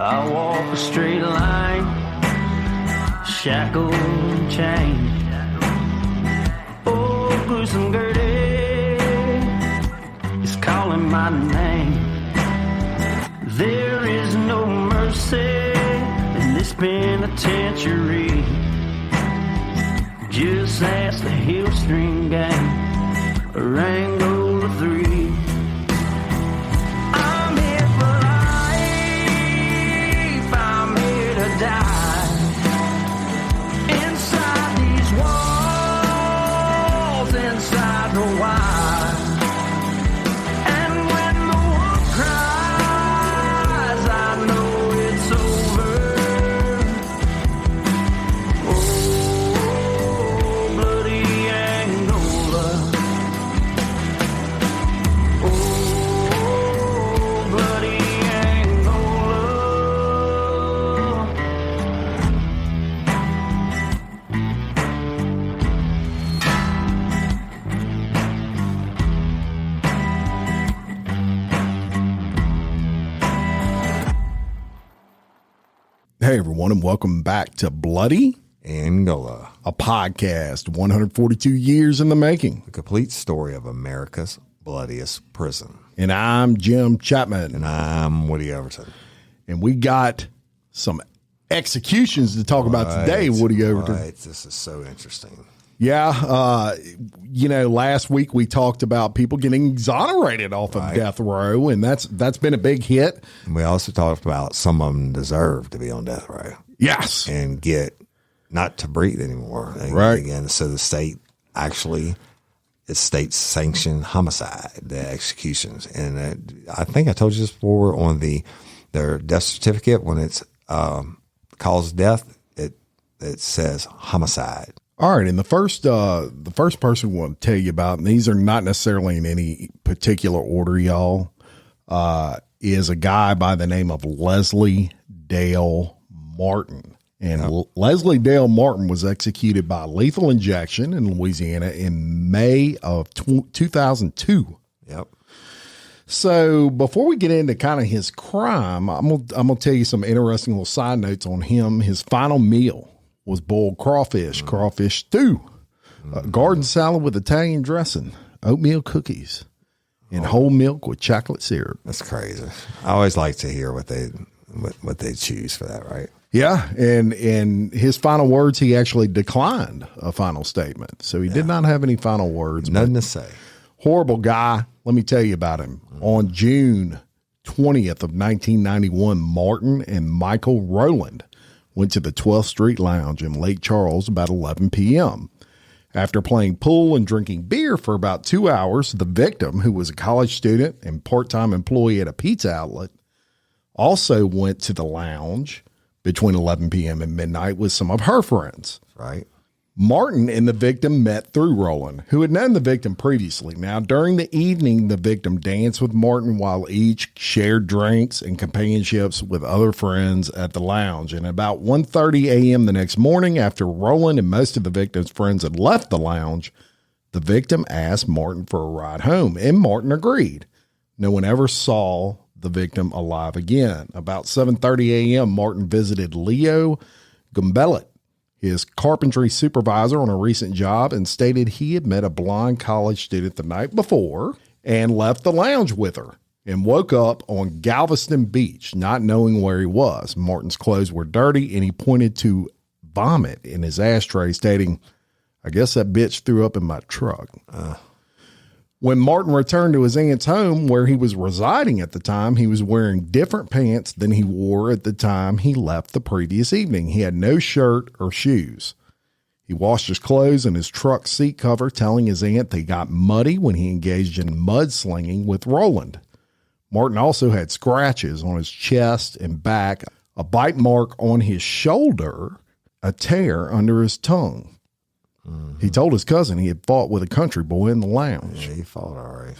I walk a straight line, shackled and chained. Oh, gruesome Gertie is calling my name. There is no mercy in this penitentiary. Just ask the Hill String Gang or Angola 3. I'm here for life, I'm here to die. Inside these walls, inside the wire. And when the wolf cries, I know it's over. Oh, bloody Angola. Oh, bloody Angola. Hey, everyone, and welcome back to Bloody Angola, a podcast 142 years in the making. the complete story of America's bloodiest prison. And I'm Jim Chapman. And I'm Woody Overton. And we got some executions to talk about today, Woody Overton. Right. This is so interesting. Yeah. Last week we talked about people getting exonerated off of death row, and that's been a big hit. And we also talked about some of them deserve to be on death row. Yes. And get not to breathe anymore. Right. Again, so the state actually, it's state sanctioned homicide, the executions. And I think I told you this before on their death certificate, when it's cause of death, it says homicide. All right, and the first person we want to tell you about, and these are not necessarily in any particular order, y'all, is a guy by the name of Leslie Dale Martin. And Leslie Dale Martin was executed by lethal injection in Louisiana in May of 2002. Yep. So before we get into kind of his crime, I'm gonna tell you some interesting little side notes on him. His final meal was boiled crawfish stew, garden salad with Italian dressing, oatmeal cookies, and whole milk with chocolate syrup. That's crazy. I always like to hear what they choose for that, right? Yeah, and in his final words, he actually declined a final statement. So he did not have any final words. Nothing to say. Horrible guy. Let me tell you about him. On June 20th of 1991, Martin and Michael Rowland went to the 12th Street Lounge in Lake Charles about 11 p.m. After playing pool and drinking beer for about 2 hours, the victim, who was a college student and part-time employee at a pizza outlet, also went to the lounge between 11 p.m. and midnight with some of her friends. Right. Martin and the victim met through Rowland, who had known the victim previously. Now, during the evening, the victim danced with Martin while each shared drinks and companionships with other friends at the lounge. And about 1:30 a.m. the next morning, after Rowland and most of the victim's friends had left the lounge, the victim asked Martin for a ride home, and Martin agreed. No one ever saw the victim alive again. About 7:30 a.m., Martin visited Leo Gumbellet, his carpentry supervisor, on a recent job, and stated he had met a blind college student the night before and left the lounge with her and woke up on Galveston Beach, not knowing where he was. Martin's clothes were dirty, and he pointed to vomit in his ashtray, stating, "I guess that bitch threw up in my truck." When Martin returned to his aunt's home, where he was residing at the time, he was wearing different pants than he wore at the time he left the previous evening. He had no shirt or shoes. He washed his clothes and his truck seat cover, telling his aunt they got muddy when he engaged in mudslinging with Rowland. Martin also had scratches on his chest and back, a bite mark on his shoulder, a tear under his tongue. He told his cousin he had fought with a country boy in the lounge. Yeah, he fought all right.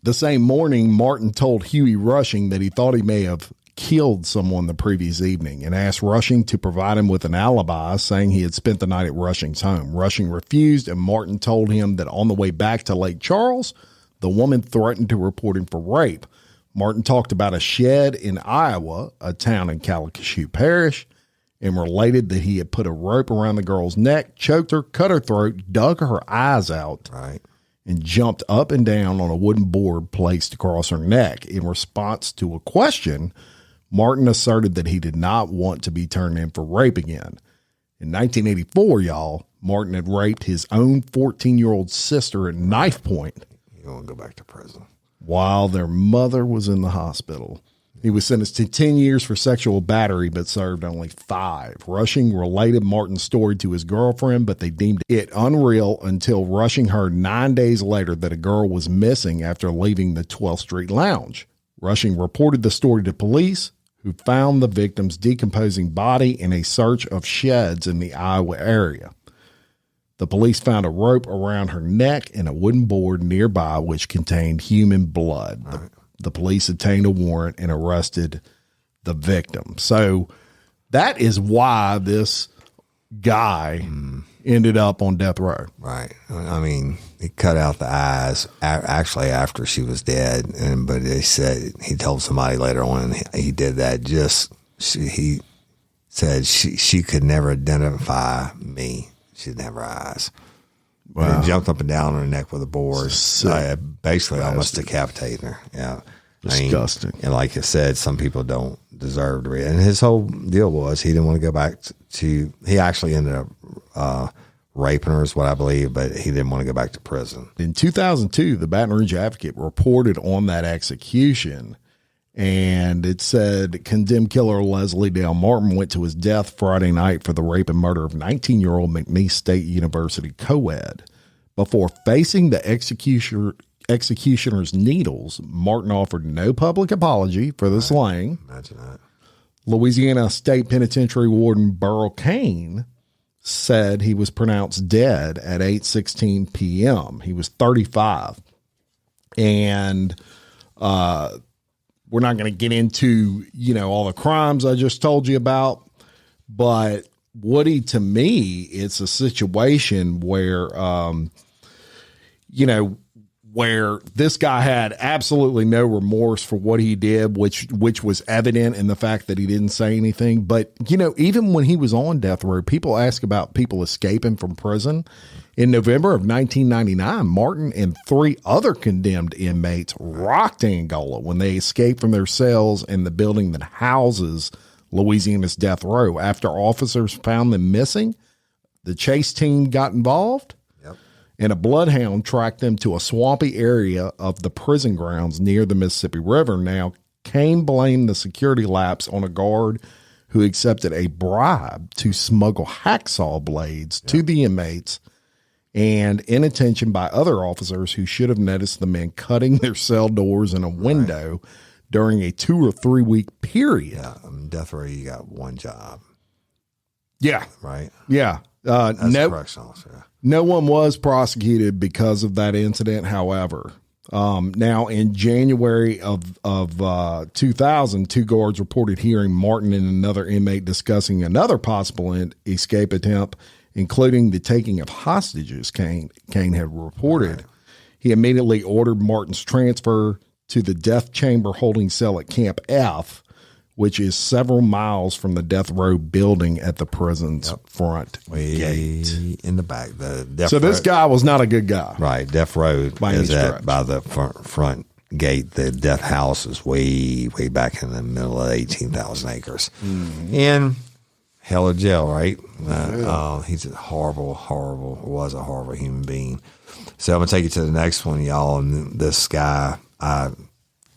The same morning, Martin told Huey Rushing that he thought he may have killed someone the previous evening and asked Rushing to provide him with an alibi, saying he had spent the night at Rushing's home. Rushing refused, and Martin told him that on the way back to Lake Charles, the woman threatened to report him for rape. Martin talked about a shed in Iowa, a town in Calcasieu Parish, and related that he had put a rope around the girl's neck, choked her, cut her throat, dug her eyes out, Right. and jumped up and down on a wooden board placed across her neck. In response to a question, Martin asserted that he did not want to be turned in for rape again. In 1984, y'all, Martin had raped his own 14-year-old sister at knife point. You want to go back to prison. While their mother was in the hospital. He was sentenced to 10 years for sexual battery, but served only 5. Rushing related Martin's story to his girlfriend, but they deemed it unreal until Rushing heard 9 days later that a girl was missing after leaving the 12th Street Lounge. Rushing reported the story to police, who found the victim's decomposing body in a search of sheds in the Iowa area. The police found a rope around her neck and a wooden board nearby which contained human blood. The police obtained a warrant and arrested the victim. So that is why this guy ended up on death row. Right. I mean, he cut out the eyes actually after she was dead. But they said he told somebody later on he did that he said she could never identify me. She didn't have her eyes. Wow. And he jumped up and down on her neck with a board. Basically almost decapitated her. Yeah. Disgusting. And like I said, some people don't deserve to read. And his whole deal was he didn't want to go back he actually ended up raping her is what I believe, but he didn't want to go back to prison. In 2002, the Baton Rouge Advocate reported on that execution, and it said condemned killer Leslie Dale Martin went to his death Friday night for the rape and murder of 19-year-old McNeese State University co-ed. Before facing the executioner's needles, Martin offered no public apology for the slaying. Imagine that. Louisiana State Penitentiary Warden Burl Kane said he was pronounced dead at 8:16 p.m. He was 35. And we're not going to get into, all the crimes I just told you about. But Woody, to me, it's a situation where, where this guy had absolutely no remorse for what he did, which was evident in the fact that he didn't say anything. But, even when he was on death row, people ask about people escaping from prison. In November of 1999, Martin and 3 other condemned inmates rocked Angola when they escaped from their cells in the building that houses Louisiana's death row. After officers found them missing, the chase team got involved. And a bloodhound tracked them to a swampy area of the prison grounds near the Mississippi River. Now, Kane blamed the security lapse on a guard who accepted a bribe to smuggle hacksaw blades to the inmates, and inattention by other officers who should have noticed the men cutting their cell doors in a window during a 2 or 3 week period. Yeah, death row, you got one job. Yeah. Right? Yeah. As a correctional officer. No one was prosecuted because of that incident, however. Now, in January of 2000, 2 guards reported hearing Martin and another inmate discussing another possible escape attempt, including the taking of hostages, Kane had reported. Right. He immediately ordered Martin's transfer to the death chamber holding cell at Camp F, which is several miles from the death row building at the prison's front gate. In the back. This guy was not a good guy. Right. Death row is by the front gate. The death house is way, way back in the middle of 18,000 acres. In hell of jail, right? He's a was a horrible human being. So I'm going to take you to the next one, y'all. And this guy, I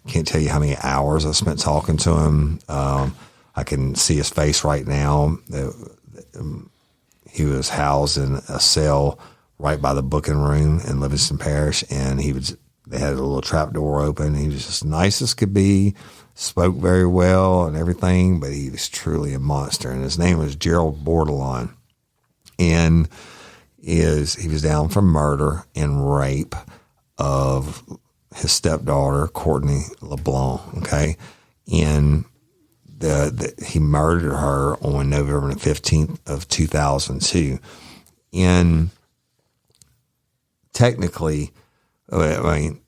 can't tell you how many hours I spent talking to him. I can see his face right now. He was housed in a cell right by the booking room in Livingston Parish, and they had a little trap door open. He was just nice as could be, spoke very well and everything, but he was truly a monster. And his name was Gerald Bordelon, and he was down for murder and rape of his stepdaughter, Courtney LeBlanc, okay? And he murdered her on November 15th of 2002. And technically, I mean,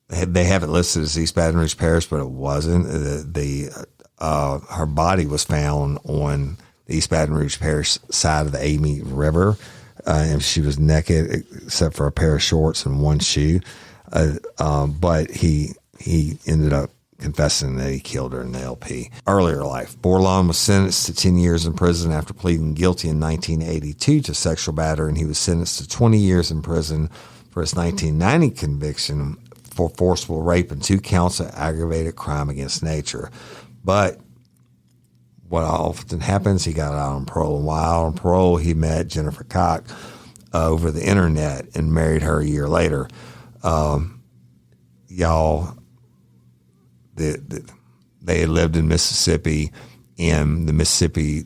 they have it listed as East Baton Rouge Parish, but it wasn't. Her body was found on the East Baton Rouge Parish side of the Amy River, and she was naked except for a pair of shorts and one shoe. But he ended up confessing that he killed her in the LP. Earlier life, Bordelon was sentenced to 10 years in prison after pleading guilty in 1982 to sexual battery, and he was sentenced to 20 years in prison for his 1990 conviction for forcible rape and 2 counts of aggravated crime against nature. But what often happens, he got out on parole. And while on parole, he met Jennifer Koch over the internet and married her a year later. They had lived in Mississippi, and the Mississippi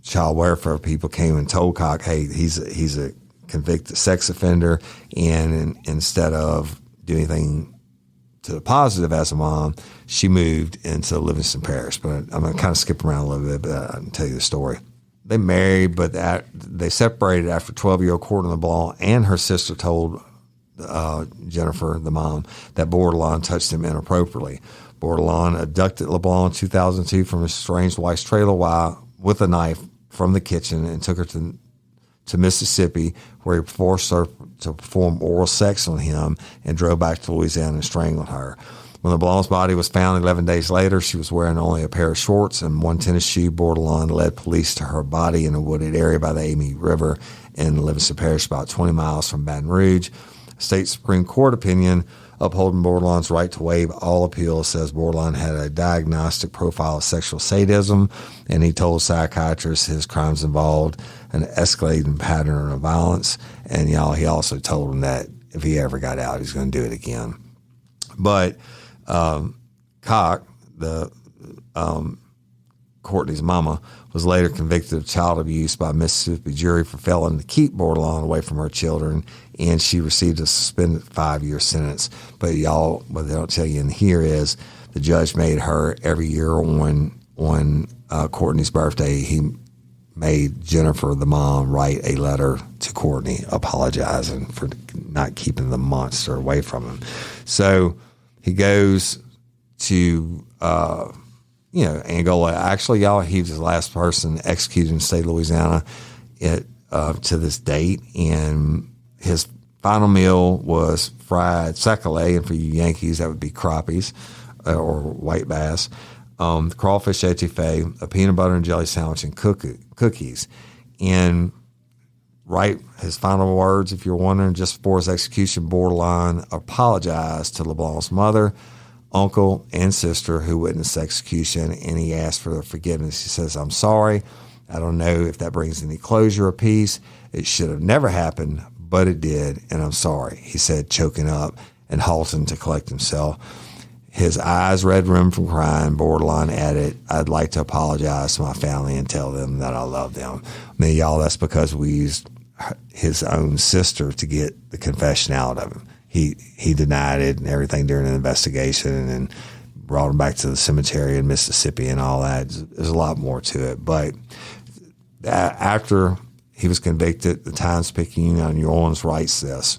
child welfare people came and told Koch, hey, he's a convicted sex offender, and instead of doing anything to the positive as a mom, she moved into Livingston Parish. But I'm going to kind of skip around a little bit, but I can tell you the story. They married, but they separated after 12-year-old Courtney LeBlanc and her sister told Jennifer, the mom, that Bordelon touched him inappropriately. Bordelon abducted LeBlanc in 2002 from his estranged wife's trailer with a knife from the kitchen and took her to Mississippi, where he forced her to perform oral sex on him and drove back to Louisiana and strangled her. When LeBlanc's body was found 11 days later, she was wearing only a pair of shorts and one tennis shoe. Bordelon led police to her body in a wooded area by the Amy River in Livingston Parish, about 20 miles from Baton Rouge. State Supreme Court opinion upholding Bordelon's right to waive all appeals says Bordelon had a diagnostic profile of sexual sadism, and he told psychiatrists his crimes involved an escalating pattern of violence. And he also told him that if he ever got out, he's going to do it again. But Koch, Courtney's mama, was later convicted of child abuse by a Mississippi jury for failing to keep Bordelon away from her children, and she received a suspended 5-year sentence. But what they don't tell you in here is the judge made her every year on Courtney's birthday, he made Jennifer, the mom, write a letter to Courtney apologizing for not keeping the monster away from him. So he goes to Angola. Actually, he was the last person executed in the state of Louisiana to this date. And his final meal was fried sakale, and for you Yankees, that would be crappies or white bass, crawfish etouffee, a peanut butter and jelly sandwich, and cookies. And his final words, if you're wondering, just before his execution, Bordelon apologized to LeBlanc's mother, uncle, and sister who witnessed the execution, and he asked for their forgiveness. He says, "I'm sorry. I don't know if that brings any closure or peace. It should have never happened, but it did, and I'm sorry," he said, choking up and halting to collect himself. His eyes red rimmed from crying. Bordelon added, "I'd like to apologize to my family and tell them that I love them." I mean, y'all, that's because we used his own sister to get the confession out of him. He denied it and everything during the investigation, and brought him back to the cemetery in Mississippi and all that. There's a lot more to it. But after he was convicted, the Times-Picayune out of New Orleans writes this: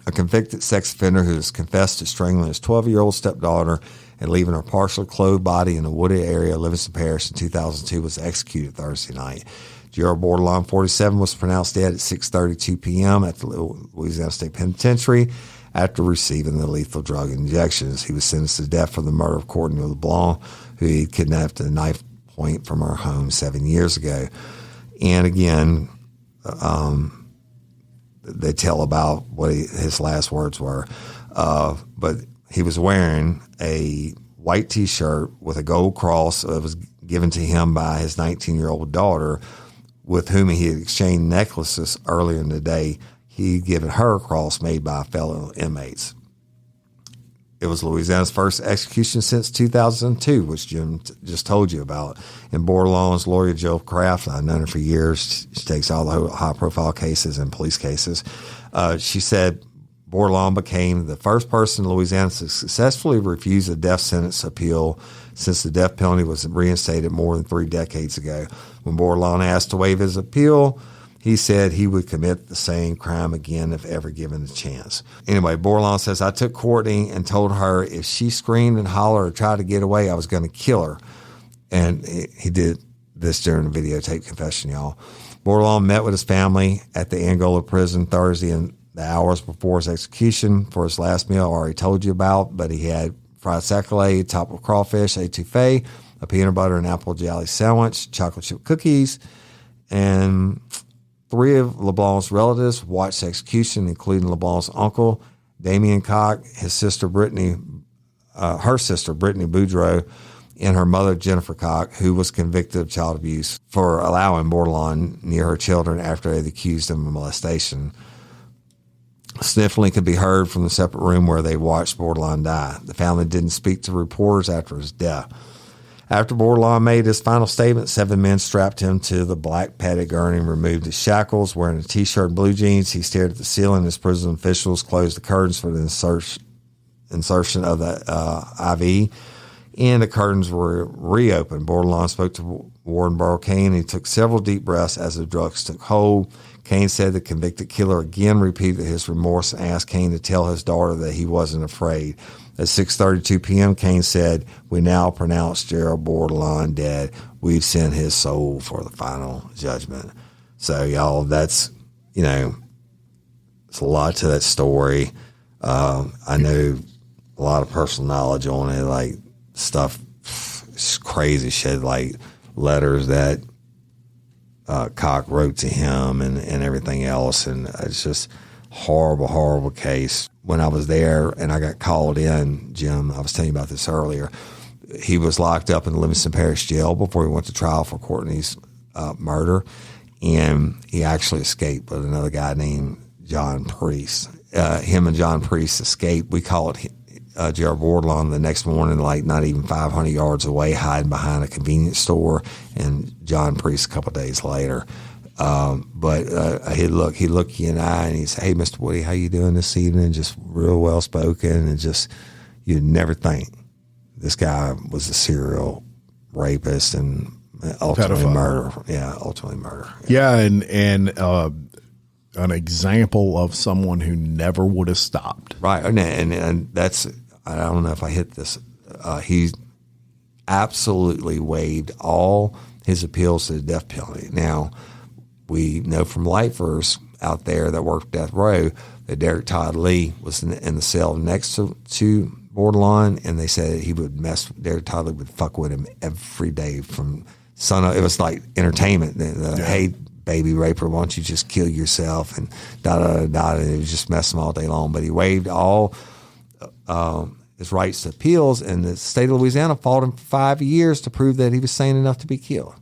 "A convicted sex offender who has confessed to strangling his 12-year-old stepdaughter and leaving her partially clothed body in a wooded area of Livingston Parish in 2002 was executed Thursday night. Gerald Bordelon, 47, was pronounced dead at 6:32 p.m. at the Louisiana State Penitentiary after receiving the lethal drug injections. He was sentenced to death for the murder of Courtney LeBlanc, who he kidnapped at a knife point from her home 7 years ago." And again, they tell about what his last words were. But he was wearing a white T-shirt with a gold cross that was given to him by his 19-year-old daughter, with whom he had exchanged necklaces earlier in the day. He'd given her a cross made by fellow inmates. It was Louisiana's first execution since 2002, which Jim just told you about. And Bordelon's lawyer, Jill Kraft, I've known her for years. She takes all the high-profile cases and police cases. She said Bordelon became the first person in Louisiana to successfully refuse a death sentence appeal since the death penalty was reinstated more than 3 decades ago. When Bordelon asked to waive his appeal, He said he would commit the same crime again if ever given the chance. Anyway, Bordelon says, I took Courtney and told her if she screamed and hollered or tried to get away, I was going to kill her. And he did this during the videotape confession, y'all. Bordelon met with his family at the Angola prison Thursday in the hours before his execution for his last meal I already told you about, but he had fried sac-a-lait, topped with crawfish, etouffee, a peanut butter and apple jelly sandwich, chocolate chip cookies, and 3 of LeBlanc's relatives watched the execution, including LeBlanc's uncle, Damien Cock, his sister Brittany, her sister Brittany Boudreaux, and her mother Jennifer Cock, who was convicted of child abuse for allowing Bordelon near her children after they accused him of molestation. Sniffling could be heard from the separate room where they watched Bordelon die. The family didn't speak to reporters after his death. After Bordelon made his final statement, 7 men strapped him to the black padded gurney and removed his shackles. Wearing a T-shirt and blue jeans, he stared at the ceiling as prison officials closed the curtains for the insertion of the IV, and the curtains were reopened. Bordelon spoke to Warden Burl Kane. He took several deep breaths as the drugs took hold. Kane said the convicted killer again repeated his remorse and asked Kane to tell his daughter that he wasn't afraid. At 6:32 p.m., Kane said, "We now pronounce Gerald Bordelon dead. We've sent his soul for the final judgment." So, y'all, that's, it's a lot to that story. I know a lot of personal knowledge on it, like stuff, crazy shit, like letters that Cock wrote to him and everything else. And it's just horrible, horrible case. When I was there and I got called in, Jim, I was telling you about this earlier, he was locked up in the Livingston Parish Jail before he went to trial for Courtney's murder. And he actually escaped with another guy named John Priest. Him and John Priest escaped. We called Gerald Bordelon the next morning, like not even 500 yards away, hiding behind a convenience store, and John Priest a couple of days later. But he looked you in the eye and he said, "Hey, Mr. Woody, how you doing this evening?" Just real well spoken, and just, you'd never think this guy was a serial rapist and ultimately murder. Yeah, ultimately murder. Yeah, and an example of someone who never would have stopped. Right, and that's, I don't know if I hit this. He absolutely waived all his appeals to the death penalty. Now, we know from lifers out there that worked death row that Derek Todd Lee was in the cell next to Bordelon, and they said he would Derek Todd Lee would fuck with him every day from sun up. It was like entertainment. Hey, baby raper, why don't you just kill yourself, and da-da-da-da, and it was just mess him all day long. But he waived all his rights to appeals, and the state of Louisiana fought him for 5 years to prove that he was sane enough to be killed.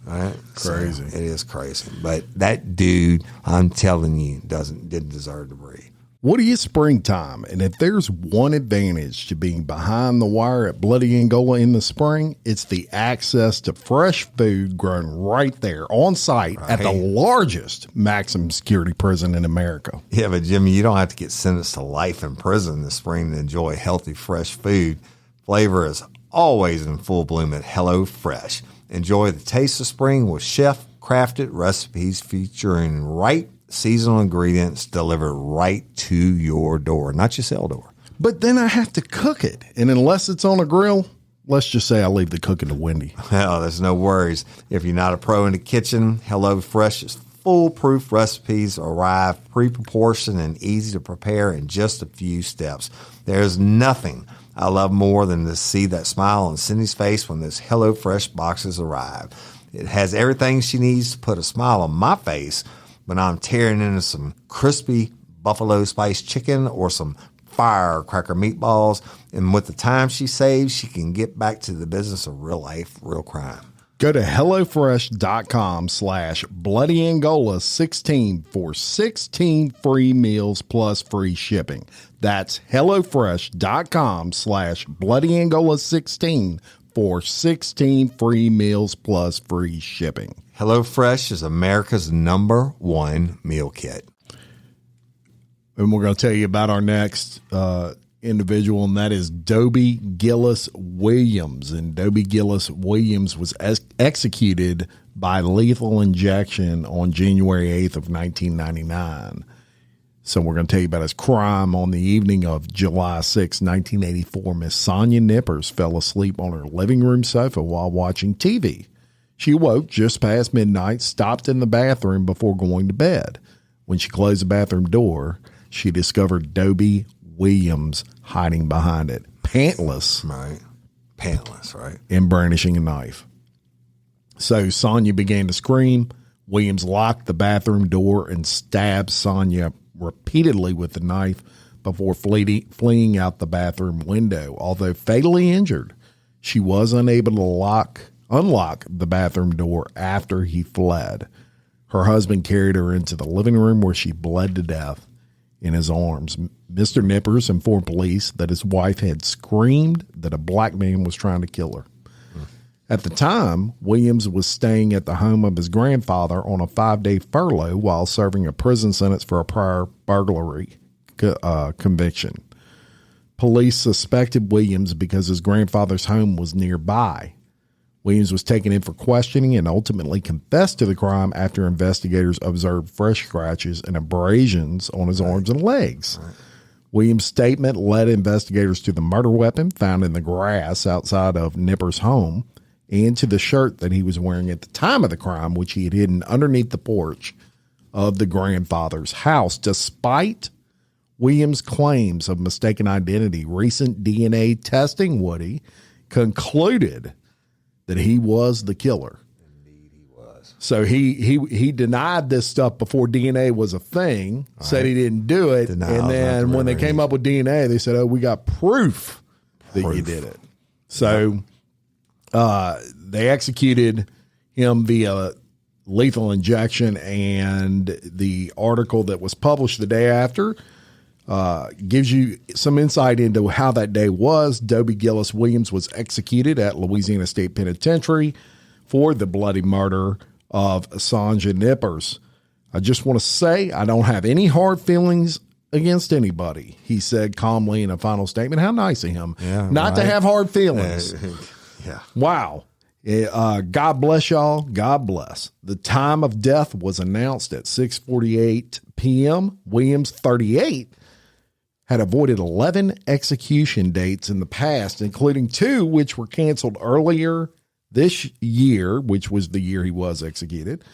Right? Crazy. So it is crazy. But that dude, I'm telling you, didn't deserve to breathe. Woody, it's springtime, and if there's one advantage to being behind the wire at Bloody Angola in the spring, it's the access to fresh food grown right there on site at the largest maximum security prison in America. Yeah, but Jimmy, you don't have to get sentenced to life in prison this spring to enjoy healthy, fresh food. Flavor is always in full bloom at HelloFresh. Enjoy the taste of spring with chef-crafted recipes featuring right seasonal ingredients delivered right to your door, not your cell door. But then I have to cook it, and unless it's on a grill, let's just say I leave the cooking to Wendy. Well, there's no worries. If you're not a pro in the kitchen, HelloFresh's foolproof recipes arrive pre-proportioned and easy to prepare in just a few steps. There's nothing I love more than to see that smile on Cindy's face when those HelloFresh boxes arrive. It has everything she needs to put a smile on my face when I'm tearing into some crispy buffalo spice chicken or some firecracker meatballs. And with the time she saves, she can get back to the business of real life, real crime. Go to HelloFresh.com/BloodyAngola16 for 16 free meals plus free shipping. That's HelloFresh.com/BloodyAngola16 for 16 free meals plus free shipping. HelloFresh is America's #1 meal kit. And we're going to tell you about our next individual, and that is Dobie Gillis Williams. And Dobie Gillis Williams was executed by lethal injection on January 8th of 1999. So we're going to tell you about his crime. On the evening of July 6, 1984, Miss Sonia Nippers fell asleep on her living room sofa while watching TV. She awoke just past midnight, stopped in the bathroom before going to bed. When she closed the bathroom door, she discovered Dobie Williams hiding behind it, pantless. Right. Pantless, right. And brandishing a knife. So Sonia began to scream. Williams locked the bathroom door and stabbed Sonia repeatedly with the knife before fleeing out the bathroom window. Although fatally injured, she was unable to unlock the bathroom door after he fled. Her husband carried her into the living room where she bled to death in his arms. Mr. Nippers informed police that his wife had screamed that a black man was trying to kill her. At the time, Williams was staying at the home of his grandfather on a 5-day furlough while serving a prison sentence for a prior burglary conviction. Police suspected Williams because his grandfather's home was nearby. Williams was taken in for questioning and ultimately confessed to the crime after investigators observed fresh scratches and abrasions on his arms and legs. Right. Williams' statement led investigators to the murder weapon found in the grass outside of Nippers' home and to the shirt that he was wearing at the time of the crime, which he had hidden underneath the porch of the grandfather's house. Despite Williams' claims of mistaken identity, recent DNA testing, Woody, concluded that he was the killer. Indeed he was. So he denied this stuff before DNA was a thing, right. Said he didn't do it. And then when they came up with DNA, they said, oh, we got proof that you did it. So they executed him via lethal injection, and the article that was published the day after gives you some insight into how that day was. Dobie Gillis Williams was executed at Louisiana State Penitentiary for the bloody murder of Sonia Nippers. I just want to say I don't have any hard feelings against anybody, he said calmly in a final statement. How nice of him not to have hard feelings. Yeah. Wow. God bless y'all. God bless. The time of death was announced at 6:48 p.m. Williams, 38, had avoided 11 execution dates in the past, including 2 which were canceled earlier this year, which was the year he was executed,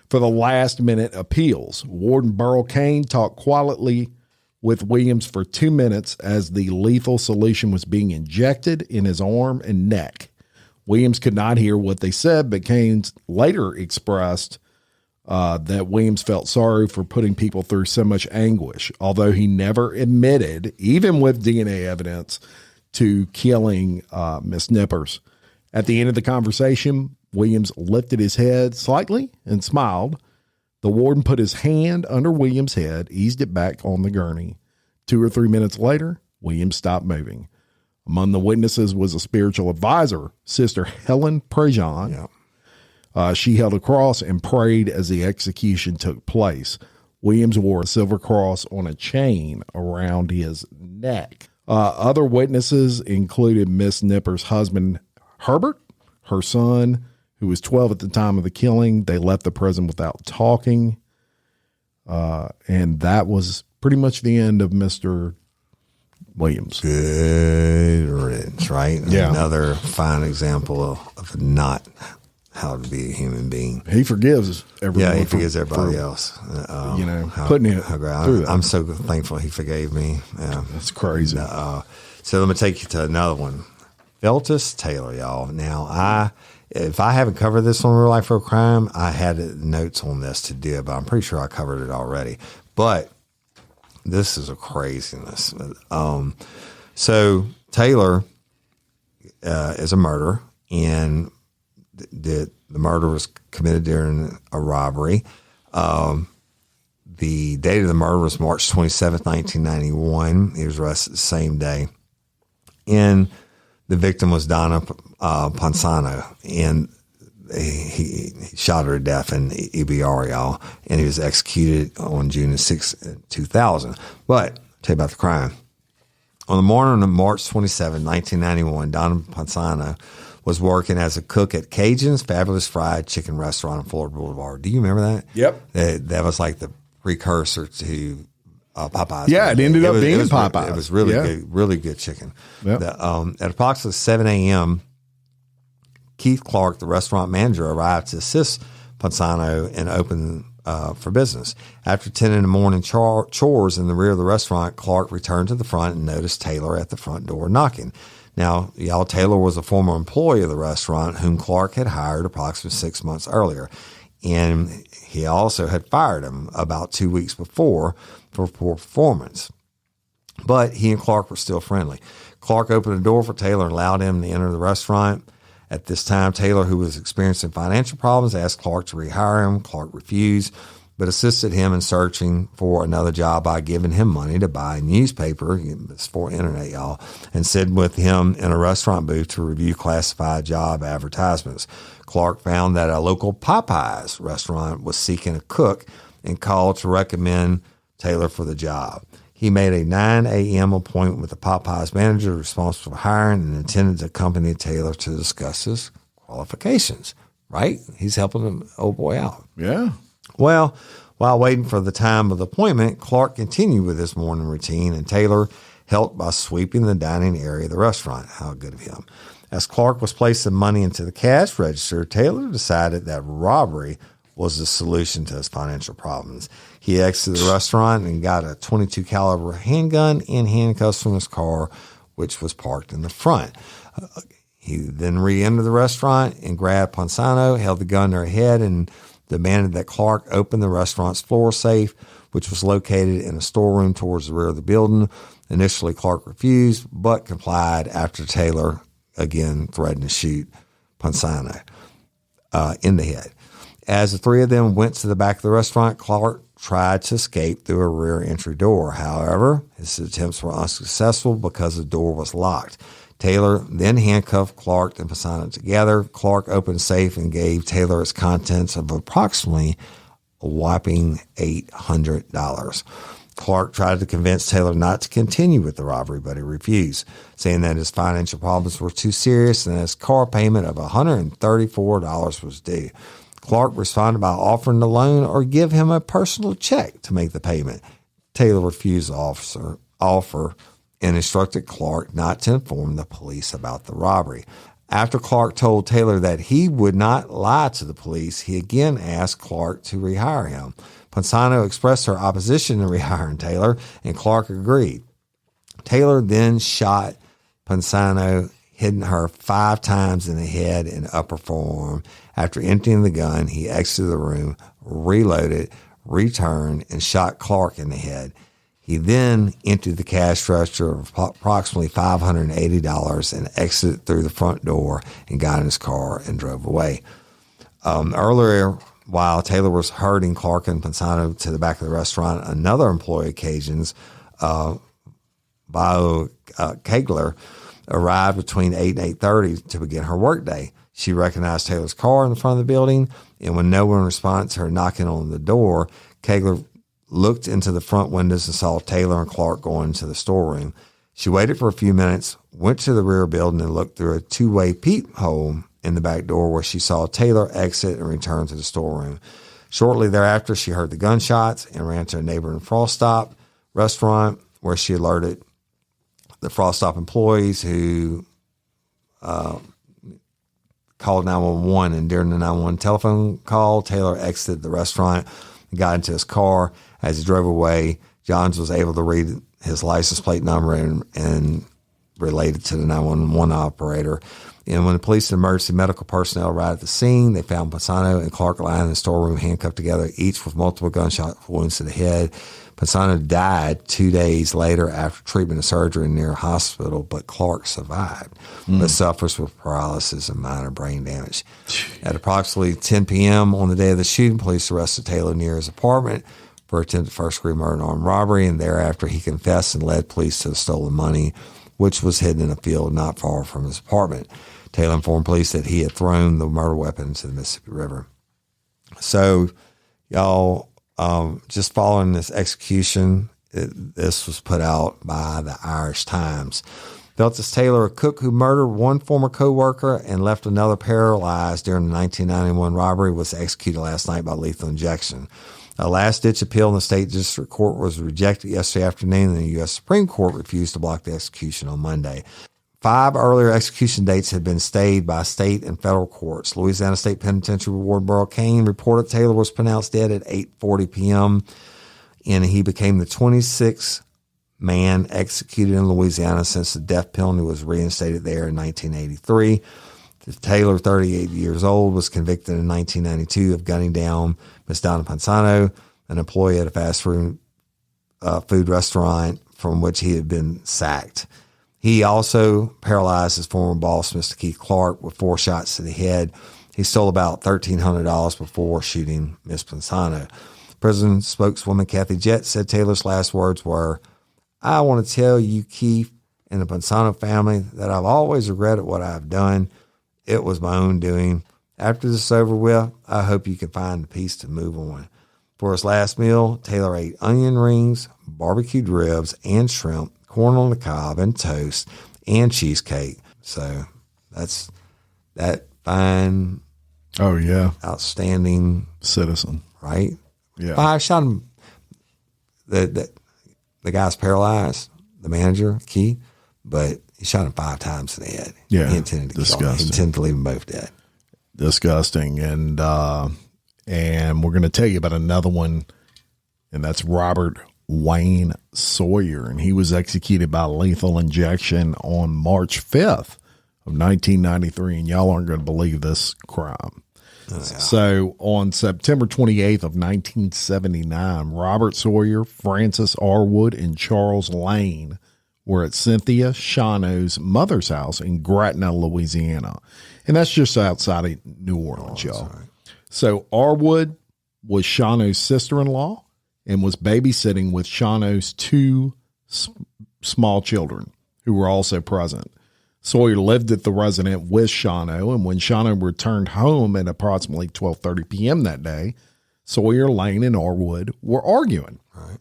for the last-minute appeals. Warden Burl Kane talked quietly with Williams for 2 minutes as the lethal solution was being injected in his arm and neck. Williams could not hear what they said, but Kane later expressed that Williams felt sorry for putting people through so much anguish, although he never admitted, even with DNA evidence, to killing Miss Nippers. At the end of the conversation, Williams lifted his head slightly and smiled. The warden put his hand under Williams' head, eased it back on the gurney. 2 or 3 minutes later, Williams stopped moving. Among the witnesses was a spiritual advisor, Sister Helen Prejean. She held a cross and prayed as the execution took place. Williams wore a silver cross on a chain around his neck. Other witnesses included Miss Nippers' husband, Herbert, her son, who was 12 at the time of the killing. They left the prison without talking. And that was pretty much the end of Mr. Williams. Good riddance, right? Yeah. Another fine example of not how to be a human being. He forgives everyone. Yeah, he forgives everybody else. Putting it through that. I'm so thankful he forgave me. That's crazy. So let me take you to another one. Feltus Taylor, y'all. Now, if I haven't covered this on Real Life Real Crime, I had notes on this to do it, but I'm pretty sure I covered it already. But this is a craziness. So Taylor is a murderer, and the murder was committed during a robbery. The date of the murder was March 27th, 1991. He was arrested the same day. And the victim was Donna Ponzano, and he shot her to death in EBR, y'all, and he was executed on June 6, 2000. But I'll tell you about the crime. On the morning of March 27, 1991, Don Ponzano was working as a cook at Cajun's Fabulous Fried Chicken Restaurant on Florida Boulevard. Do you remember that? Yep. That was like the precursor to Popeyes. Yeah, it ended up being Popeyes. It was really good chicken. Yep. At approximately 7 a.m., Keith Clark, the restaurant manager, arrived to assist Ponzano and open for business. After 10 in the morning chores in the rear of the restaurant, Clark returned to the front and noticed Taylor at the front door knocking. Now, y'all, Taylor was a former employee of the restaurant whom Clark had hired approximately 6 months earlier. And he also had fired him about 2 weeks before for poor performance. But he and Clark were still friendly. Clark opened the door for Taylor and allowed him to enter the restaurant. At this time, Taylor, who was experiencing financial problems, asked Clark to rehire him. Clark refused, but assisted him in searching for another job by giving him money to buy a newspaper. It's for internet, y'all, and sit with him in a restaurant booth to review classified job advertisements. Clark found that a local Popeyes restaurant was seeking a cook and called to recommend Taylor for the job. He made a 9 a.m. appointment with the Popeyes manager responsible for hiring and intended to accompany Taylor to discuss his qualifications, right? He's helping the old boy out. Yeah. Well, while waiting for the time of the appointment, Clark continued with his morning routine, and Taylor helped by sweeping the dining area of the restaurant. How good of him. As Clark was placing money into the cash register, Taylor decided that robbery was the solution to his financial problems. He exited the restaurant and got a .22 caliber handgun and handcuffs from his car, which was parked in the front. He then re-entered the restaurant and grabbed Ponzano, held the gun to her head, and demanded that Clark open the restaurant's floor safe, which was located in a storeroom towards the rear of the building. Initially, Clark refused, but complied after Taylor again threatened to shoot Ponzano in the head. As the three of them went to the back of the restaurant, Clark tried to escape through a rear entry door. However, his attempts were unsuccessful because the door was locked. Taylor then handcuffed Clark and Ponzano together. Clark opened the safe and gave Taylor its contents of approximately a whopping $800. Clark tried to convince Taylor not to continue with the robbery, but he refused, saying that his financial problems were too serious and his car payment of $134 was due. Clark responded by offering the loan or give him a personal check to make the payment. Taylor refused the offer and instructed Clark not to inform the police about the robbery. After Clark told Taylor that he would not lie to the police, he again asked Clark to rehire him. Ponzano expressed her opposition to rehiring Taylor, and Clark agreed. Taylor then shot Ponzano, hitting her 5 times in the head and upper forearm. After emptying the gun, he exited the room, reloaded, returned, and shot Clark in the head. He then emptied the cash register of approximately $580 and exited through the front door and got in his car and drove away. Earlier, while Taylor was herding Clark and Ponzano to the back of the restaurant, another employee of Cajun's, Bio Kegler, arrived between 8 and 8:30 to begin her workday. She recognized Taylor's car in the front of the building, and when no one responded to her knocking on the door, Kegler looked into the front windows and saw Taylor and Clark going into the storeroom. She waited for a few minutes, went to the rear building, and looked through a 2-way peephole in the back door where she saw Taylor exit and return to the storeroom. Shortly thereafter, she heard the gunshots and ran to a neighboring Frost Stop restaurant where she alerted the Frost Stop employees who called 911. And during the 911 telephone call, Taylor exited the restaurant and got into his car. As he drove away, Johns was able to read his license plate number and related to the 911 operator. And when the police and emergency medical personnel arrived at the scene, they found Ponzano and Clark lying in the storeroom handcuffed together, each with multiple gunshot wounds to the head. Ponzano died 2 days later after treatment and surgery near a hospital, but Clark survived, but suffers with paralysis and minor brain damage. At approximately 10 p.m. on the day of the shooting, police arrested Taylor near his apartment for attempted first-degree murder and armed robbery, and thereafter he confessed and led police to the stolen money, which was hidden in a field not far from his apartment. Taylor informed police that he had thrown the murder weapon into the Mississippi River. So, y'all, just following this execution This was put out by the Irish Times. Feltus Taylor, a cook who murdered one former co-worker and left another paralyzed during the 1991 robbery, was executed last night by lethal injection. A last-ditch appeal in the state district court was rejected yesterday afternoon, and the U.S. Supreme Court refused to block the execution on Monday. 5 earlier execution dates had been stayed by state and federal courts. Louisiana State Penitentiary Warden Burl Kane reported Taylor was pronounced dead at 8:40 p.m., and he became the 26th man executed in Louisiana since the death penalty was reinstated there in 1983. Taylor, 38 years old, was convicted in 1992 of gunning down Miss Donna Panzano, an employee at a fast food restaurant from which he had been sacked. He also paralyzed his former boss, Mr. Keith Clark, with 4 shots to the head. He stole about $1,300 before shooting Miss Panzano. Prison spokeswoman Kathy Jett said Taylor's last words were, "I want to tell you, Keith, and the Panzano family, that I've always regretted what I've done. It was my own doing. After this is over with, I hope you can find the peace to move on." For his last meal, Taylor ate onion rings, barbecued ribs, and shrimp, corn on the cob, and toast, and cheesecake. So that's that fine, Oh, yeah. outstanding Citizen. right? Yeah. I shot him. The guy's paralyzed, the manager, Keith, but he shot him 5 times in the head. Yeah, He intended to kill him. disgusting. He intended to leave them both dead. Disgusting. And we're going to tell you about another one, and that's Robert Wayne Sawyer. And he was executed by lethal injection on March 5th of 1993. And y'all aren't going to believe this crime. Yeah. So on September 28th of 1979, Robert Sawyer, Francis R. Wood, and Charles Lane were at Cynthia Shawno's mother's house in Gretna, Louisiana. And that's just outside of New Orleans, y'all. Right. So R. Wood was Shawno's sister-in-law and was babysitting with Shawno's 2 small children who were also present. Sawyer lived at the residence with Shawno, and when Shawno returned home at approximately 12:30 p.m. that day, Sawyer, Lane, and R. Wood were arguing. Right.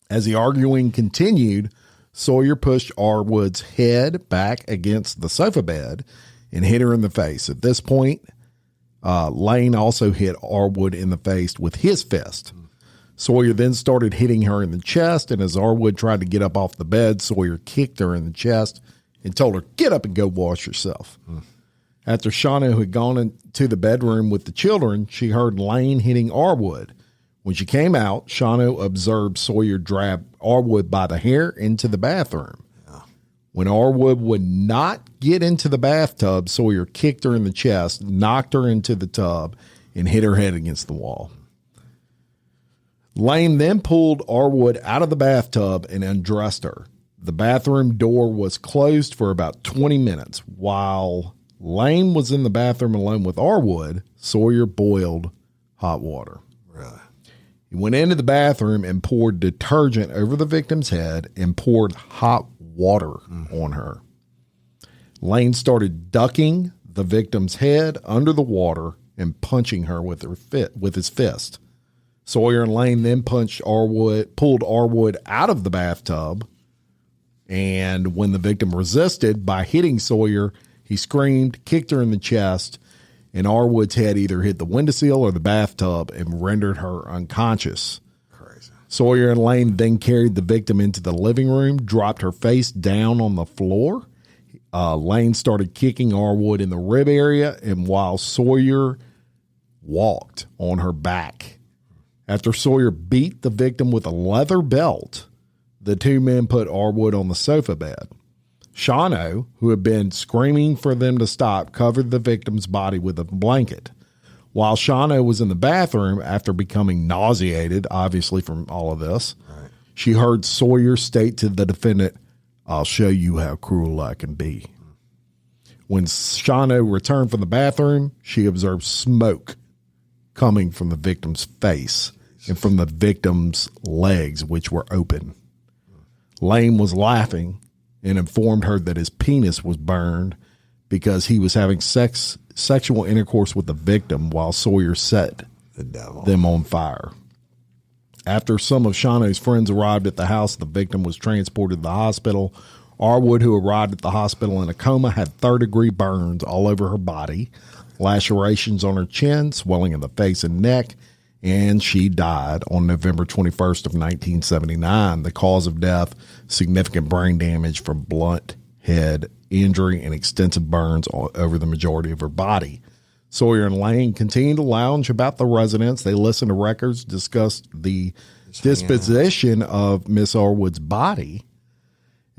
As the arguing continued, Sawyer pushed R. Wood's head back against the sofa bed and hit her in the face. At this point, Lane also hit R. Wood in the face with his fist. Sawyer then started hitting her in the chest, and as R. Wood tried to get up off the bed, Sawyer kicked her in the chest and told her, "Get up and go wash yourself." After Shawno had gone into the bedroom with the children, she heard Lane hitting R. Wood. When she came out, Shawno observed Sawyer drag R. Wood by the hair into the bathroom. Yeah. When R. Wood would not get into the bathtub, Sawyer kicked her in the chest, knocked her into the tub, and hit her head against the wall. Lane then pulled R. Wood out of the bathtub and undressed her. The bathroom door was closed for about 20 minutes. While Lane was in the bathroom alone with R. Wood, Sawyer boiled hot water. Really? He went into the bathroom and poured detergent over the victim's head and poured hot water on her. Lane started ducking the victim's head under the water and punching her with his fist. Sawyer and Lane then pulled R. Wood out of the bathtub. And when the victim resisted by hitting Sawyer, he screamed, kicked her in the chest, and R. Wood's head either hit the windowsill or the bathtub and rendered her unconscious. Crazy. Sawyer and Lane then carried the victim into the living room, dropped her face down on the floor. Lane started kicking R. Wood in the rib area, and while Sawyer walked on her back. After Sawyer beat the victim with a leather belt, the 2 men put R. Wood on the sofa bed. Shawno, who had been screaming for them to stop, covered the victim's body with a blanket. While Shawno was in the bathroom, after becoming nauseated, obviously from all of this, Right. she heard Sawyer state to the defendant, "I'll show you how cruel I can be." When Shawno returned from the bathroom, she observed smoke coming from the victim's face and from the victim's legs, which were open. Lane was laughing and informed her that his penis was burned because he was having sexual intercourse with the victim while Sawyer set The devil. them on fire. After some of Shawnee's friends arrived at the house, the victim was transported to the hospital. Arwood, who arrived at the hospital in a coma, had third-degree burns all over her body, lacerations on her chin, swelling in the face and neck, and she died on November 21st of 1979. The cause of death, significant brain damage from blunt head injury and extensive burns all over the majority of her body. Sawyer and Lane continued to lounge about the residence. They listened to records, discussed the disposition of Miss Arwood's body,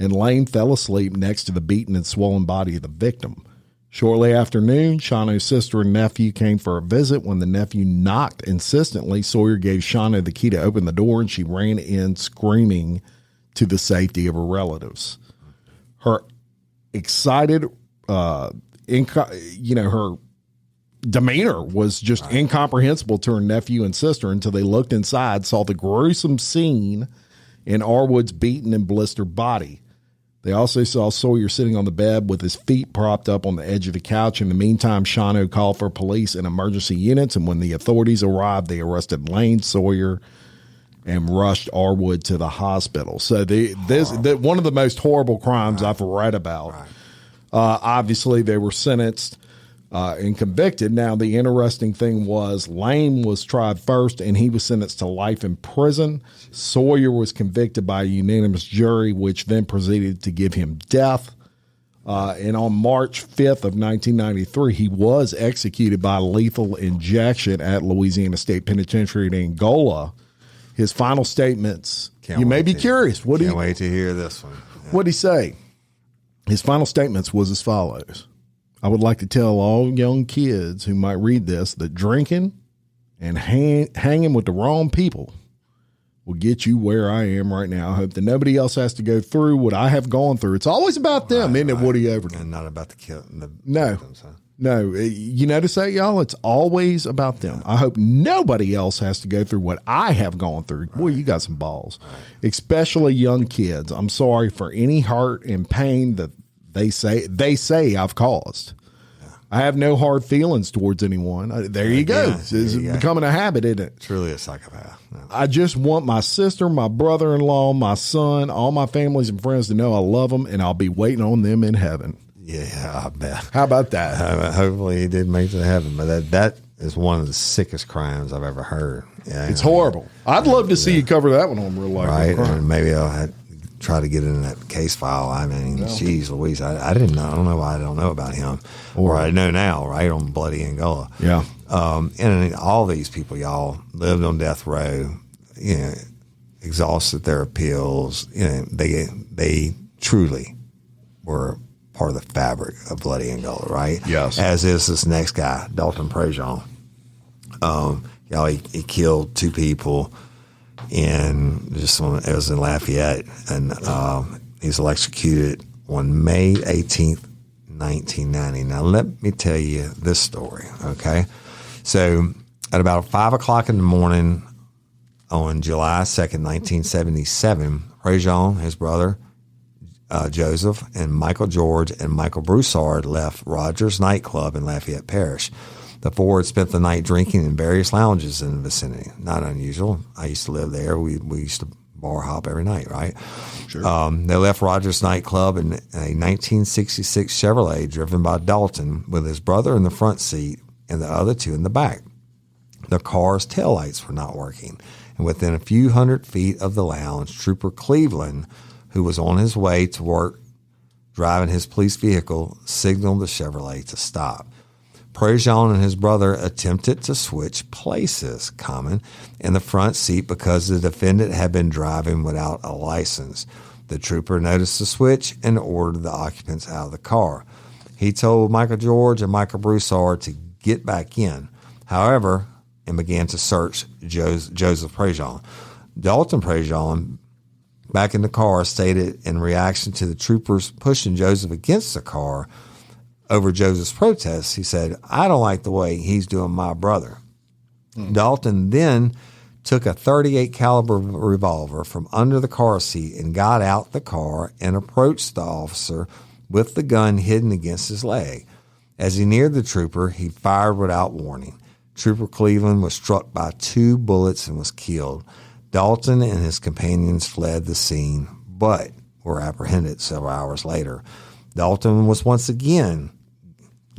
and Lane fell asleep next to the beaten and swollen body of the victim. Shortly after noon, Shawnee's sister and nephew came for a visit. When the nephew knocked insistently, Sawyer gave Shawnee the key to open the door, and she ran in screaming to the safety of her relatives. Her excited, her demeanor was just incomprehensible to her nephew and sister until they looked inside, saw the gruesome scene in Arwood's beaten and blistered body. They also saw Sawyer sitting on the bed with his feet propped up on the edge of the couch. In the meantime, Shawnee called for police and emergency units, and when the authorities arrived, they arrested Lane, Sawyer, and rushed Arwood to the hospital. So one of the most horrible crimes I've read about. Right. Obviously, they were sentenced and convicted. Now, the interesting thing was Lane was tried first, and he was sentenced to life in prison. Sawyer was convicted by a unanimous jury, which then proceeded to give him death. And on March 5th of 1993, he was executed by lethal injection at Louisiana State Penitentiary in Angola. His final statements, you may be curious. Can't wait to hear this one. Yeah. What did he say? His final statements was as follows. I would like to tell all young kids who might read this that drinking and hanging with the wrong people will get you where I am right now. I hope that nobody else has to go through what I have gone through. It's always about them, isn't it, Woody Overton? And not about the kill. No. Victims, huh? No, you notice that, y'all? It's always about them. I hope nobody else has to go through what I have gone through. Boy, you got some balls. Especially young kids. I'm sorry for any hurt and pain that they say I've caused. I have no hard feelings towards anyone. There you go. It's becoming a habit, isn't it? Truly a psychopath. No. I just want my sister, my brother-in-law, my son, all my families and friends to know I love them, and I'll be waiting on them in heaven. Yeah, I bet. How about that? Hopefully he did make it to heaven, but that is one of the sickest crimes I've ever heard. Yeah, it's horrible. I'd love to see you cover that one on Real Life. Right, and maybe I'll try to get in that case file. I mean, geez Louise, I didn't know. I don't know why I don't know about him, or I know now, right, on Bloody Angola. Yeah. And all these people, y'all, lived on death row, exhausted their appeals. They truly were part of the fabric of Bloody Angola, right? Yes. As is this next guy, Dalton Prejean. He killed two people, and it was in Lafayette, and he's electrocuted on May 18th, 1990. Now, let me tell you this story, okay? So, at about 5 o'clock in the morning on July 2nd, 1977, Prejean, his brother, Joseph, and Michael George and Michael Broussard left Rogers nightclub in Lafayette Parish. The four had spent the night drinking in various lounges in the vicinity. Not unusual. I used to live there. We used to bar hop every night, right? Sure. They left Rogers nightclub in a 1966 Chevrolet driven by Dalton with his brother in the front seat and the other two in the back. The car's taillights were not working. And within a few hundred feet of the lounge, Trooper Cleveland, who was on his way to work driving his police vehicle, signaled the Chevrolet to stop. Prejean and his brother attempted to switch places, in the front seat because the defendant had been driving without a license. The trooper noticed the switch and ordered the occupants out of the car. He told Michael George and Michael Broussard to get back in, however, and began to search Joseph Prejean. Dalton Prejean, back in the car, stated in reaction to the troopers pushing Joseph against the car over Joseph's protests, he said, "I don't like the way he's doing my brother." Dalton then took a .38 caliber revolver from under the car seat and got out the car and approached the officer with the gun hidden against his leg. As he neared the trooper, he fired without warning. Trooper Cleveland was struck by 2 bullets and was killed. Dalton and his companions fled the scene, but were apprehended several hours later. Dalton was once again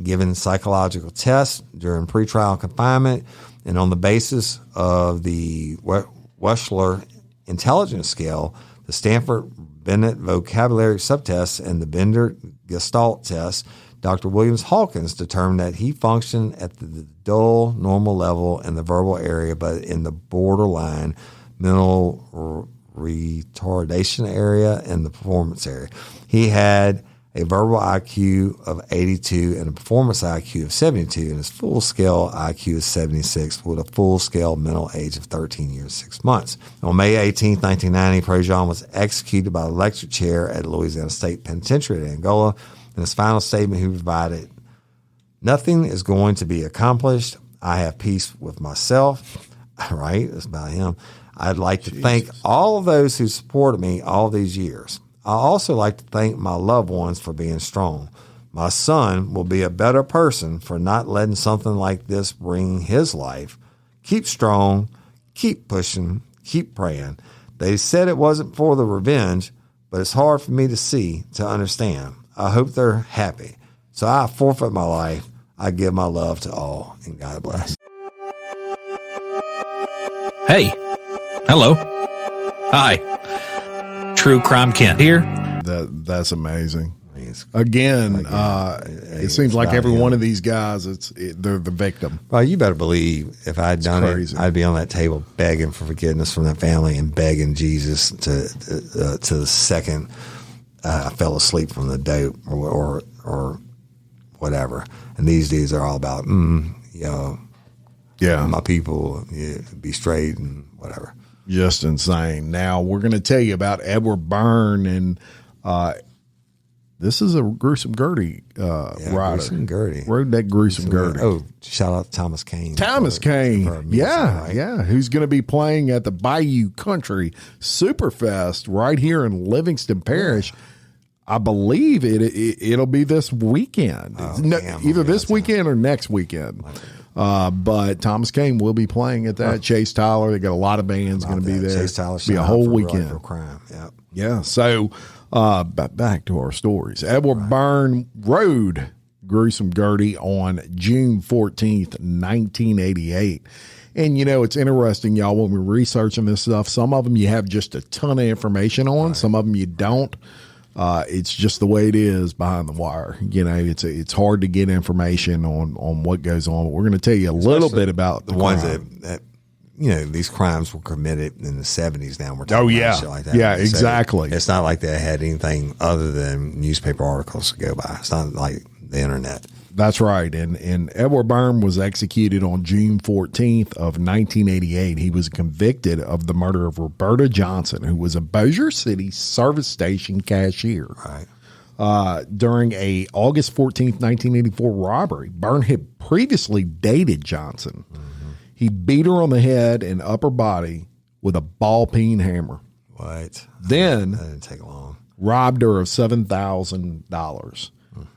given psychological tests during pretrial confinement, and on the basis of the Wechsler intelligence scale, the Stanford-Binet vocabulary subtest, and the Bender Gestalt test, Dr. Williams Hawkins determined that he functioned at the dull normal level in the verbal area, but in the borderline mental retardation area and the performance area. He had a verbal IQ of 82 and a performance IQ of 72, and his full scale IQ is 76 with a full scale mental age of 13 years, 6 months. On May 18, 1990, Prejean was executed by electric chair at Louisiana State Penitentiary at Angola. In his final statement, he provided, "Nothing is going to be accomplished. I have peace with myself." Right? It's about him. "I'd like to thank all of those who supported me all these years. I also like to thank my loved ones for being strong. My son will be a better person for not letting something like this bring his life. Keep strong, keep pushing, keep praying. They said it wasn't for the revenge, but it's hard for me to understand. I hope they're happy. So I forfeit my life. I give my love to all, and God bless." Hey. Hello. Hi. True Crime Kent here. That's amazing. Again, it seems like every one of these guys, they're the victim. Well, you better believe if I'd done it, I'd be on that table begging for forgiveness from that family and begging Jesus to the second I fell asleep from the dope or whatever. And these dudes are all about, my people, be straight and whatever. Just insane. Now, we're going to tell you about Edward Byrne, and this is a Gruesome Gertie rider. Gruesome Gertie. Rode that Gruesome Gertie. Oh, shout out to Thomas Kane. Thomas Kane. Yeah. Who's going to be playing at the Bayou Country Superfest right here in Livingston Parish. I believe it'll be this weekend. Either this weekend or next weekend. But Thomas Kane will be playing at that. Chase Tyler, they got a lot of bands going to be there. Chase Tyler, be a whole weekend. Crime. Yep. Yeah. So, back to our stories. Edward Byrne rode Gruesome Gertie on June 14th, 1988. And, it's interesting, y'all, when we're researching this stuff, some of them you have just a ton of information on. Right. Some of them you don't. It's just the way it is behind the wire. It's hard to get information on what goes on. But we're going to tell you a little bit about the ones that these crimes were committed in the 70s. Now we're talking about shit like that. Yeah, exactly. It's not like they had anything other than newspaper articles to go by. It's not like the internet. That's right. And Edward Byrne was executed on June 14th of 1988. He was convicted of the murder of Roberta Johnson, who was a Bossier City service station cashier. Right. During a August 14th, 1984 robbery, Byrne had previously dated Johnson. Mm-hmm. He beat her on the head and upper body with a ball-peen hammer. What? Then that didn't take long. Robbed her of $7,000.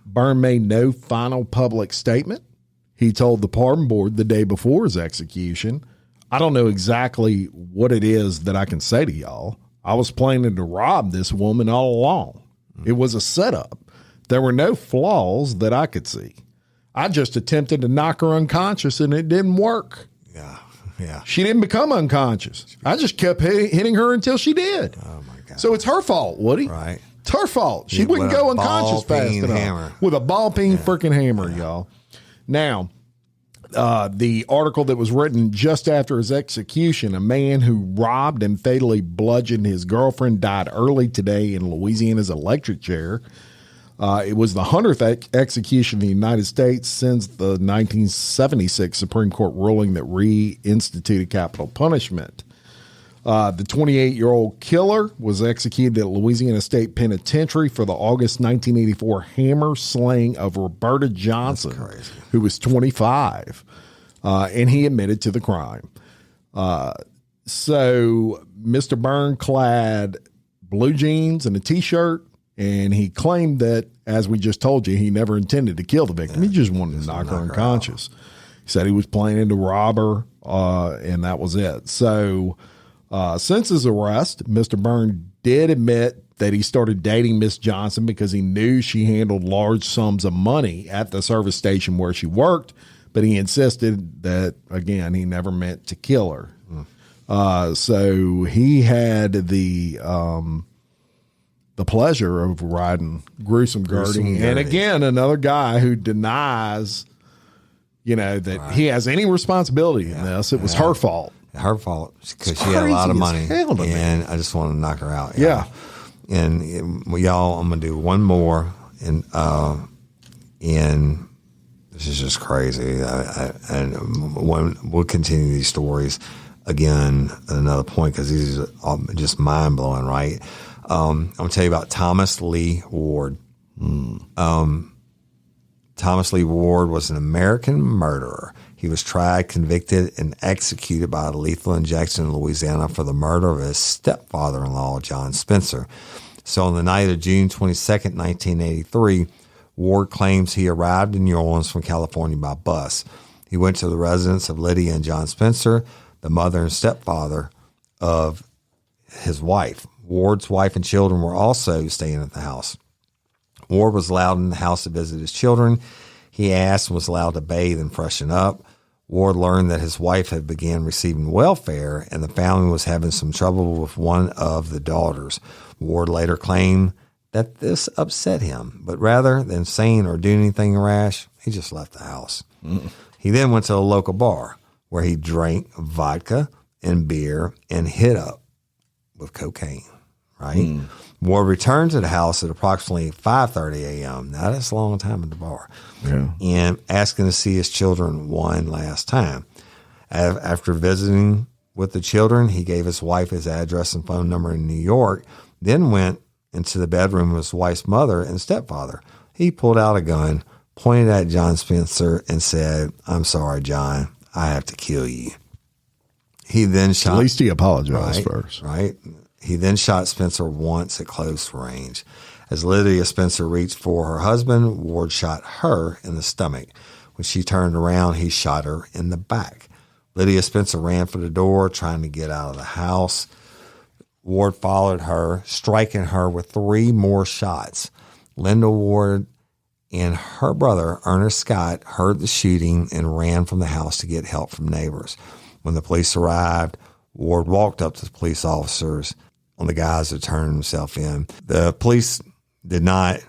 Byrne made no final public statement. He told the pardon board the day before his execution, "I don't know exactly what it is that I can say to y'all. I was planning to rob this woman all along. It was a setup. There were no flaws that I could see. I just attempted to knock her unconscious and it didn't work. Yeah. She didn't become unconscious. I just kept hitting her until she did. Oh, my God. So it's her fault, Woody. Right. It's her fault. She wouldn't go unconscious fast enough. Hammer. With a ball-peen freaking hammer, y'all. Now, the article that was written just after his execution, a man who robbed and fatally bludgeoned his girlfriend died early today in Louisiana's electric chair. It was the 100th execution in the United States since the 1976 Supreme Court ruling that reinstituted capital punishment. The 28-year-old killer was executed at Louisiana State Penitentiary for the August 1984 hammer slaying of Roberta Johnson, who was 25, and he admitted to the crime. So Mr. Byrne clad blue jeans and a T-shirt, and he claimed that, as we just told you, he never intended to kill the victim. He just wanted to knock her unconscious. He said he was planning to rob her, and that was it. So Since his arrest, Mr. Byrne did admit that he started dating Miss Johnson because he knew she handled large sums of money at the service station where she worked, but he insisted that, again, he never meant to kill her. So he had the pleasure of riding gruesome Gertie. And again, another guy who denies, that he has any responsibility in this. It was her fault. Her fault because she had a lot of money, and I just want to knock her out. Yeah. And y'all, I'm gonna do one more, and this is just crazy. We'll continue these stories again at another point because these are all just mind blowing, right? I'm gonna tell you about Thomas Lee Ward. Thomas Lee Ward was an American murderer. He was tried, convicted, and executed by lethal injection in Louisiana for the murder of his stepfather-in-law, John Spencer. So on the night of June 22nd, 1983, Ward claims he arrived in New Orleans from California by bus. He went to the residence of Lydia and John Spencer, the mother and stepfather of his wife. Ward's wife and children were also staying at the house. Ward was allowed in the house to visit his children. He asked and was allowed to bathe and freshen up. Ward learned that his wife had begun receiving welfare and the family was having some trouble with one of the daughters. Ward later claimed that this upset him, but rather than saying or doing anything rash, he just left the house. He then went to a local bar where he drank vodka and beer and hit up with cocaine, right? Ward returned to the house at approximately 5:30 a.m. Now, that's a long time at the bar. Yeah. And asking to see his children one last time. After visiting with the children, he gave his wife his address and phone number in New York, then went into the bedroom of his wife's mother and stepfather. He pulled out a gun, pointed at John Spencer, and said, "I'm sorry, John, I have to kill you." He then shot. At least he apologized first. Right. He then shot Spencer once at close range. As Lydia Spencer reached for her husband, Ward shot her in the stomach. When she turned around, he shot her in the back. Lydia Spencer ran for the door, trying to get out of the house. Ward followed her, striking her with 3 more shots. Linda Ward and her brother, Ernest Scott, heard the shooting and ran from the house to get help from neighbors. When the police arrived, Ward walked up to the police officers on the guys to turn himself in. The police did not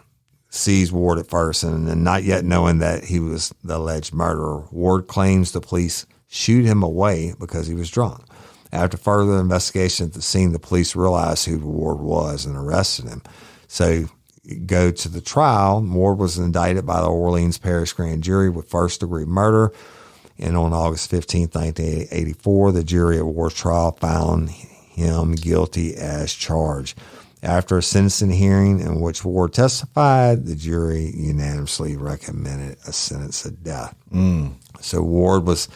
seize Ward at first, and not yet knowing that he was the alleged murderer. Ward claims the police shoot him away because he was drunk. After further investigation at the scene, the police realized who Ward was and arrested him. So go to the trial. Ward was indicted by the Orleans Parish Grand Jury with first-degree murder. And on August 15, 1984, the jury at Ward's trial found him guilty as charged. After a sentencing hearing in which Ward testified, the jury unanimously recommended a sentence of death. So Ward was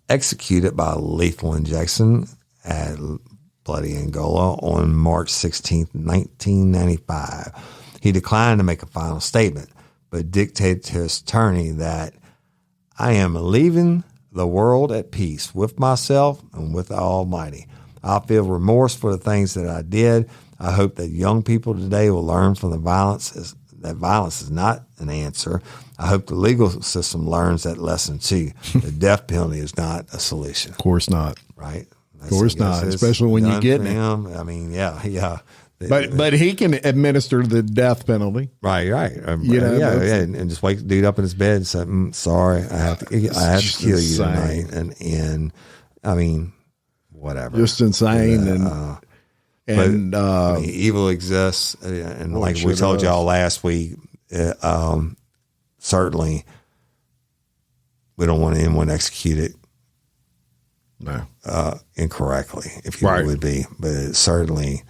executed by lethal injection at Bloody Angola on March 16, 1995. He declined to make a final statement, but dictated to his attorney that I am leaving the world at peace with myself and with the Almighty. I feel remorse for the things that I did. I hope that young people today will learn from the violence that violence is not an answer. I hope the legal system learns that lesson too. The death penalty is not a solution. Of course not. Right? Of course not, especially when you get him. I mean, yeah. But he can administer the death penalty. Right. And just wake the dude up in his bed and say, sorry, I have to kill you tonight. And I mean, whatever. Just insane. But evil exists. And like we told y'all last week, certainly we don't want anyone executed incorrectly, if you would be. But certainly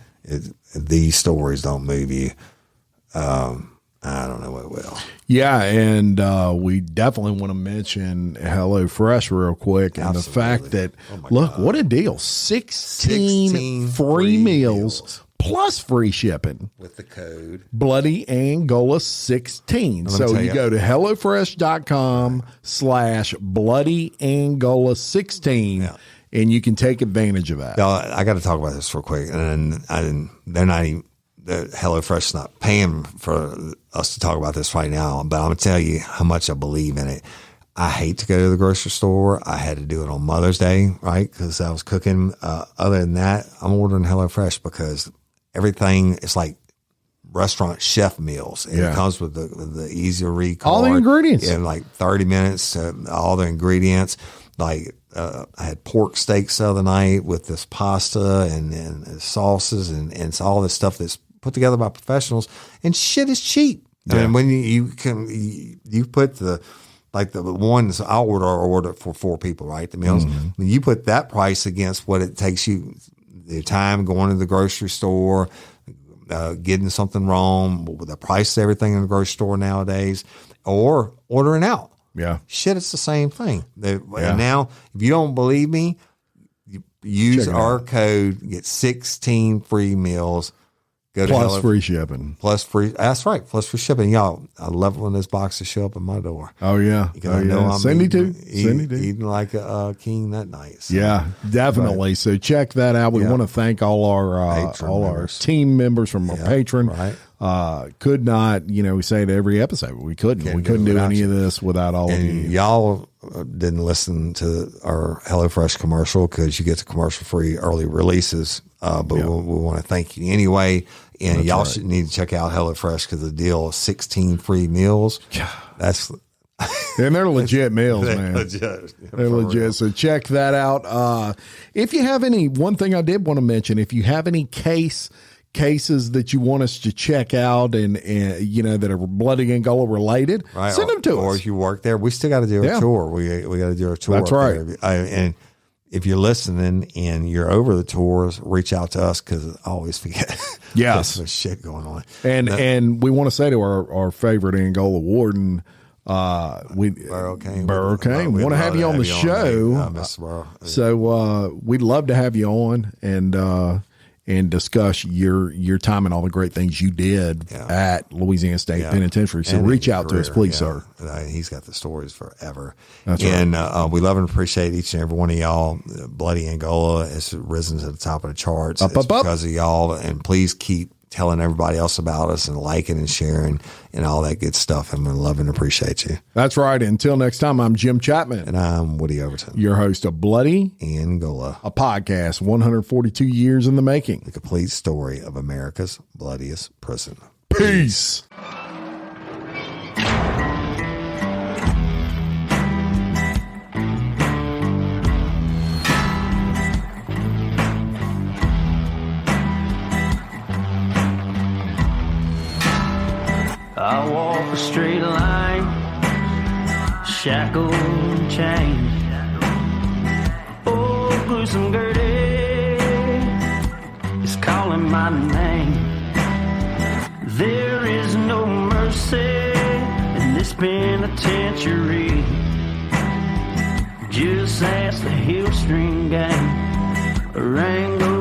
these stories don't move you. I don't know what will. Yeah, and we definitely want to mention HelloFresh real quick. And the fact that, look, what a deal. 16 free meals plus free shipping. With the code Bloody Angola 16. So you go to HelloFresh.com/Bloody Angola 16. Yeah. and you can take advantage of that. Now, I got to talk about this real quick. And they're not even, HelloFresh is not paying for us to talk about this right now, but I'm going to tell you how much I believe in it. I hate to go to the grocery store. I had to do it on Mother's Day, right? Because I was cooking. Other than that, I'm ordering HelloFresh because everything is like restaurant chef meals. And it comes with the easy read card. All the ingredients. In like 30 minutes, all the ingredients. Like I had pork steaks the other night with this pasta and sauces and all this stuff that's put together by professionals. And shit is cheap. Yeah. And when you put the ones I order for 4 people, right? The meals. When you put that price against what it takes you, the time going to the grocery store, getting something wrong, with the price of everything in the grocery store nowadays, or ordering out. Yeah. Shit, it's the same thing. And now, if you don't believe me, you use our code, get 16 free meals. Go plus free shipping. Plus free. That's right. Plus free shipping. Y'all, I love when those boxes show up at my door. Oh, yeah. I know I'm Cindy too. Eating like a king that night. So. Yeah, definitely. So check that out. We want to thank all our team members from our patron. Right. Could not, we say it every episode. We couldn't do any of this without all of you. Y'all didn't listen to our HelloFresh commercial because you get the commercial free early releases. But we want to thank you anyway. And y'all should need to check out HelloFresh because the deal is 16 free meals. And they're legit meals, man. They're legit. Real. So check that out. If you have one thing I did want to mention, if you have any cases that you want us to check out and that are Bloody Angola related, send them to us. Or if you work there, we still got to do a tour. We got to do a tour. That's right. And if you're listening and you're over the tours, reach out to us because I always forget. Yes. There's shit going on. And we want to say to our favorite Angola warden, Burrow Kane. We want to have you on the show. So we'd love to have you on and discuss your time and all the great things you did at Louisiana State Penitentiary. So reach out to us, please, sir. He's got the stories forever. That's right. And we love and appreciate each and every one of y'all. Bloody Angola has risen to the top of the charts. It's because of y'all. And please keep telling everybody else about us and liking and sharing and all that good stuff. And we love and appreciate you. That's right. Until next time, I'm Jim Chapman. And I'm Woody Overton, your host of Bloody Angola, a podcast 142 years in the making. The complete story of America's bloodiest prison. Peace. I walk a straight line, shackled and chained. Oh, gruesome Gertie is calling my name. There is no mercy in this penitentiary. Just ask the Hillstring gang, Rango